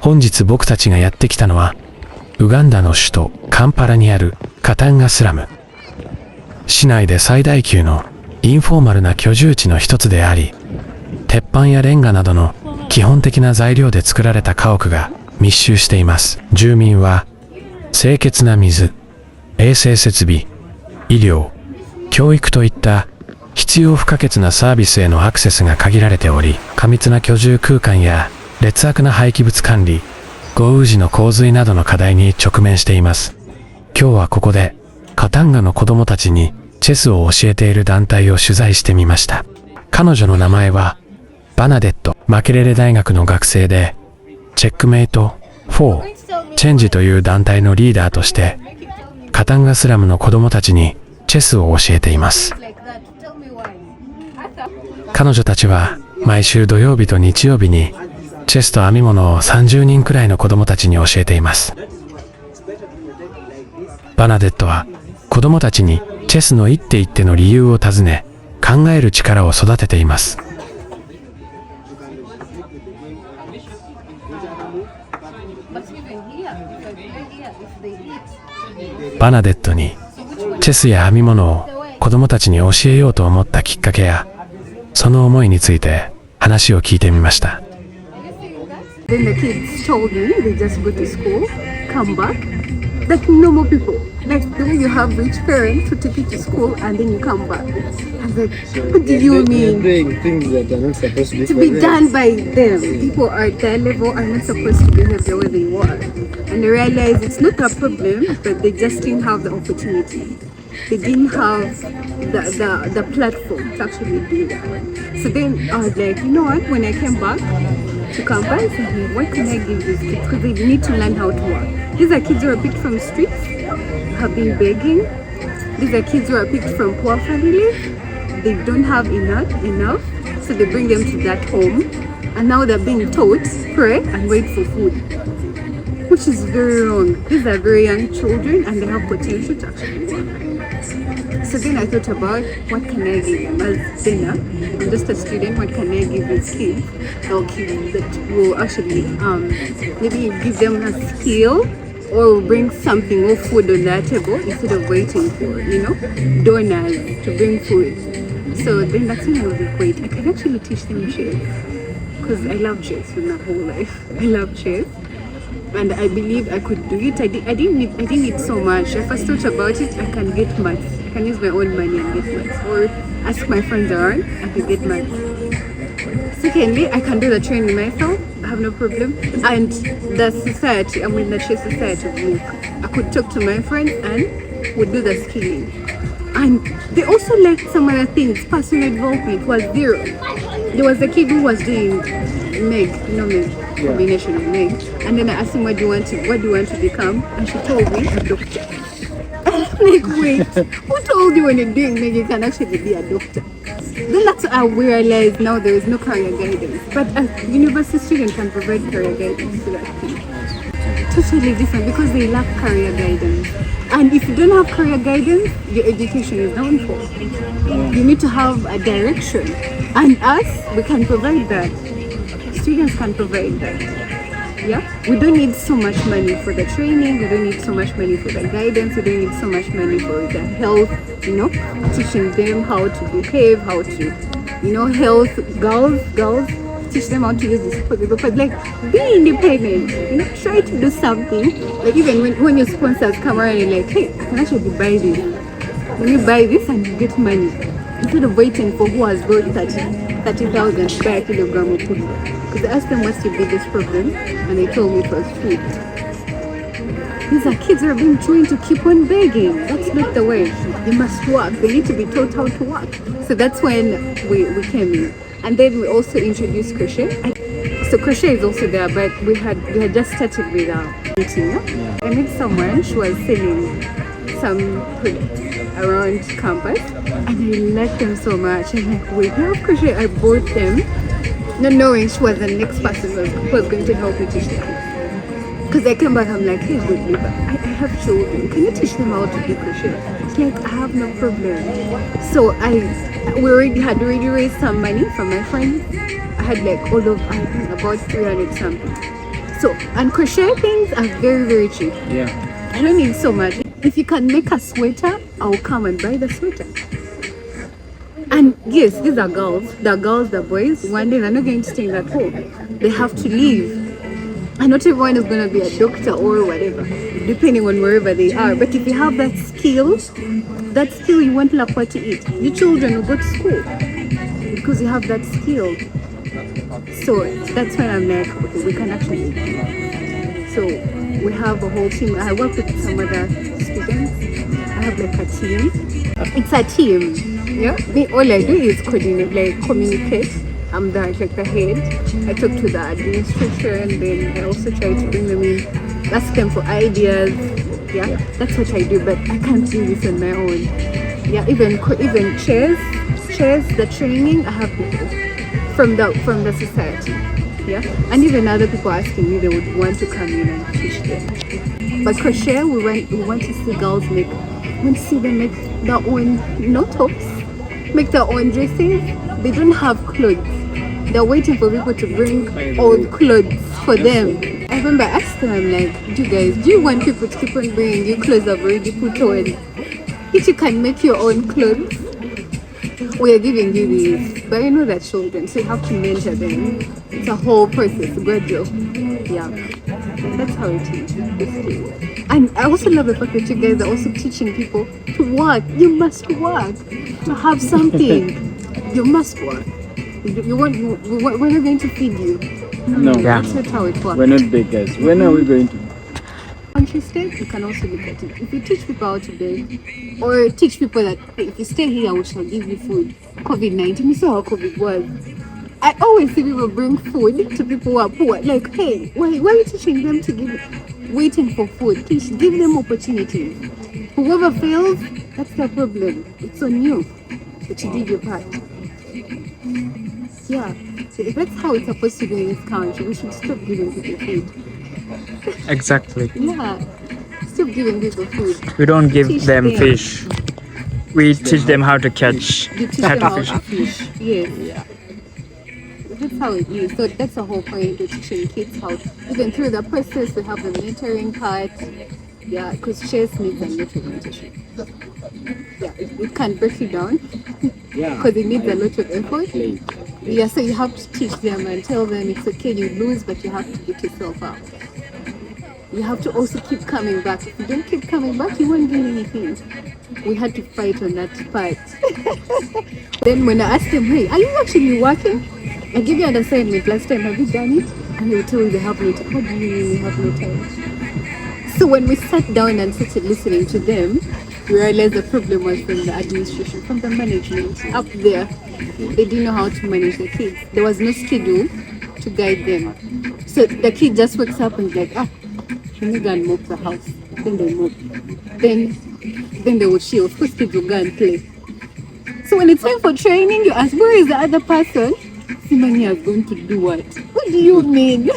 本日僕たちがやってきたのはウガンダの首都カンパラにあるカタンガスラム。市内で最大級のインフォーマルな居住地の一つであり、鉄板やレンガなどの基本的な材料で作られた家屋が密集しています。住民は清潔な水、衛生設備、医療、教育といった必要不可欠なサービスへのアクセスが限られており、過密な居住空間や劣悪な廃棄物管理、豪雨時の洪水などの課題に直面しています。今日はここでカタンガの子供たちにチェスを教えている団体を取材してみました。彼女の名前はバナデット。マケレレ大学の学生でチェックメイト4チェンジという団体のリーダーとしてカタンガスラムの子供たちにチェスを教えています。彼女たちは毎週土曜日と日曜日にチェスと編み物を30人くらいの子供たちに教えています。バナデットは子供たちにチェスの一手一手の理由を尋ね、考える力を育てています。バナデットにチェスや編み物を子供たちに教えようと思ったきっかけや、その思いについて話を聞いてみました。Then the kids told me they just go to school, come back, like normal people. Like the way you have rich parents who take you to school and then you come back. I was like, what do you mean? Doing things that are not supposed to be To be done by them. People at their level are not supposed to behave the way they want. And I realized it's not a problem, but they just didn't have the opportunity. They didn't have the platform to actually do that. So then I was like, you know what, when I came back to Kampala, I said, what can I give these kids? Because they need to learn how to work. These are kids who are picked from streets, have been begging. These are kids who are picked from poor families. They don't have enough, so they bring them to that home. And now they're being taught, pray and wait for food, which is very wrong. These are very young children and they have potential to actually work. So then I thought about what can I give them as dinner. I'm just a student, what can I give these kids? Okay, that will actually maybe give them a skill or bring something or food on their table instead of waiting for, donors to bring food. So then that's when I was like, wait, I can actually teach them chess. Because I love chess with my whole life. I love chess. And I believe I could do it. I didn't need so much. If I thought about it, I can get maths. I can use my own money and get maths. Or ask my friends around, I can get maths. Secondly, I can do the training myself. I have no problem. And the society, I'm in the chess society of work. I could talk to my friends and would do the skilling. And they also liked some other things. Personal involvement was zero. There was a kid who was doing Meg, combination of Meg. And then I asked him, what do you want to become? And she told me, a doctor. I'm like, wait, who told you when you're doing Meg you can actually be a doctor? Then that's how we realized now there is no career guidance. But a university student can provide career guidance to that kid. Totally different because they lack career guidance. And if you don't have career guidance, your education is down for. You need to have a direction. And us, we can provide that. Students can provide that. Yeah? We don't need so much money for the training, we don't need so much money for the guidance, we don't need so much money for the health, teaching them how to behave, how to, health, girls, teach them how to use disposable. Like, be independent, try to do something. Like, even when your sponsors come around and like, hey, I can actually buy this. Let me buy this and you get money. Instead of waiting for who has brought 30,000 to buy a kilogram of food. Because I asked them what's your biggest problem and they told me it was food. These are kids who are being trained to keep on begging. That's not the way. They must work. They need to be taught how to work. So that's when we came in. And then we also introduced crochet. So crochet is also there, but we had just started with our meeting. I met someone, she was selling some around campus, and I liked them so much. I'm like, wait, you have crochet? I bought them, not knowing she was the next person who was going to help me teach them. Because I came back, I'm like, hey, wait, but I have children. Can you teach them how to do crochet? She's like, I have no problem. So we had already raised some money from my friends. I had like I think about 300 something. So, and crochet things are very, very cheap. Yeah. I don't need so much. If you can make a sweater, I'll come and buy the sweater. And yes, these are girls. The girls, the boys, one day they're not going to stay in that home. They have to leave. And not everyone is going to be a doctor or whatever, depending on wherever they are. But if you have that skill you won't laugh what to eat. Your children will go to school because you have that skill. So that's when I'm like, okay, we can actually do it. So we have a whole team. I work with some other students. I have like a team. It's a team. Yeah. All I do is coordinate, like communicate. I'm the head. I talk to the administration, then I also try to bring them in, ask them for ideas. Yeah, that's what I do. But I can't do this on my own. Yeah, even chairs, the training. I have people from the society. Yeah, and even other people asking me they would want to come in and teach them. But crochet, we want to see girls make. We want to see them make their own tops, make their own dressings. They don't have clothes. They're waiting for people to bring old clothes for them. I remember I asked them, I'm like, do you want people to keep on bringing you clothes I've already put on? If you can make your own clothes, we are giving you these. But you know that children, so you have to mentor them. It's a whole process, gradual. Yeah, that's how it is. Basically. And I also love the fact that you guys are also teaching people to work. You must work to have something. You must work. We're not going to feed you. No, That's not how it works. we're not bakers. When are we going to? Country stay, you can also look at it. If you teach people how to bake, or teach people that hey, if you stay here, we shall give you food. COVID-19, you saw how COVID was. I always see people bring food to people who are poor. Like, hey, why are you teaching them to waiting for food? Please give them opportunities. Whoever fails, that's their problem. It's on you. But you did your part. Yeah, so if that's how it's supposed to be in this country, we should stop giving people food. Exactly. Yeah, stop giving people food. We don't give Teach them them. fish. We teach them how to catch You teach them how fish. to fish. Yes. That's how it is. So that's the whole point of teaching kids how. Even through the process, we have the mentoring part. Yeah, because chess needs a lot of mentorship. Yeah, it can break you down. Yeah. Because it needs a lot of effort. Yeah, so you have to teach them and tell them it's okay, you lose, but you have to get yourself up. You have to also keep coming back. If you don't keep coming back, you won't gain anything. We had to fight on that part. Then when I asked them, hey, are you actually working? I gave you an assignment last time, have you done it? And they will tell you they have no time. How do you mean you have no time? So when we sat down and started listening to them, we realized the problem was from the administration, from the management up there. They didn't know how to manage the kids. There was no schedule to guide them. So the kid just wakes up and is like, let me go and mop the house. Then they mop. Then they will chill. Of course, kids will go and play. So when it's time for training, you ask, where is the other person? Simania is going to do what? What do you mean?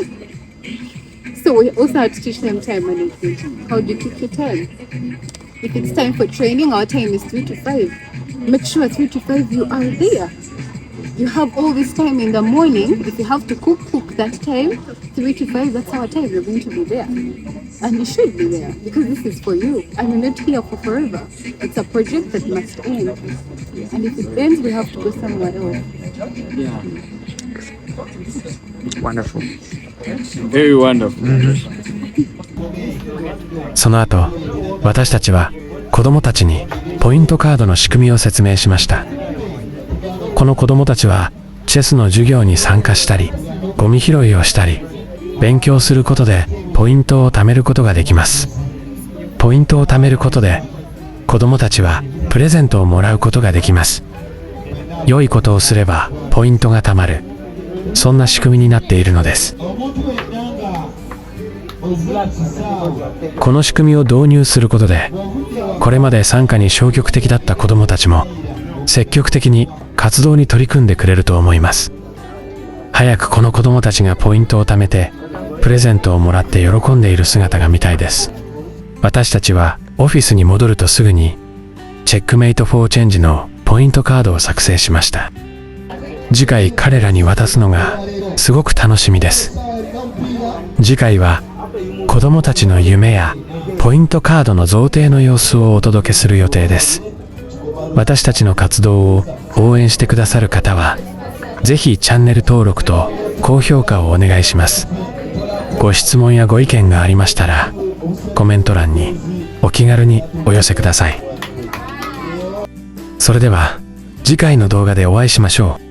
So we also have to teach them time management. How do you keep your time? If it's time for training, our time is 3 to 5. Make sure 3 to 5 you are there. You have all this time in the morning. If you have to cook that time. 3 to 5, that's our time. You're going to be there. And you should be there because this is for you. And you're not here for forever. It's a project that must end. And if it ends, we have to go somewhere else. Yeah. Wonderful. Very wonderful. その後、私たちは子供たちにポイントカードの仕組みを説明しました。この子供たちはチェスの授業に参加したり、ゴミ拾いをしたり、勉強することでポイントを貯めることができます。ポイントを貯めることで子供たちはプレゼントをもらうことができます。良いことをすればポイントが貯まる。そんな仕組みになっているのです。この仕組みを導入することでこれまで参加に消極的だった子どもたちも積極的に活動に取り組んでくれると思います。早くこの子どもたちがポイントを貯めてプレゼントをもらって喜んでいる姿が見たいです。私たちはオフィスに戻るとすぐにチェックメイトフォーチェンジのポイントカードを作成しました。次回彼らに渡すのがすごく楽しみです。次回は子どもたちの夢やポイントカードの贈呈の様子をお届けする予定です。私たちの活動を応援してくださる方はぜひチャンネル登録と高評価をお願いします。ご質問やご意見がありましたらコメント欄にお気軽にお寄せください。それでは次回の動画でお会いしましょう。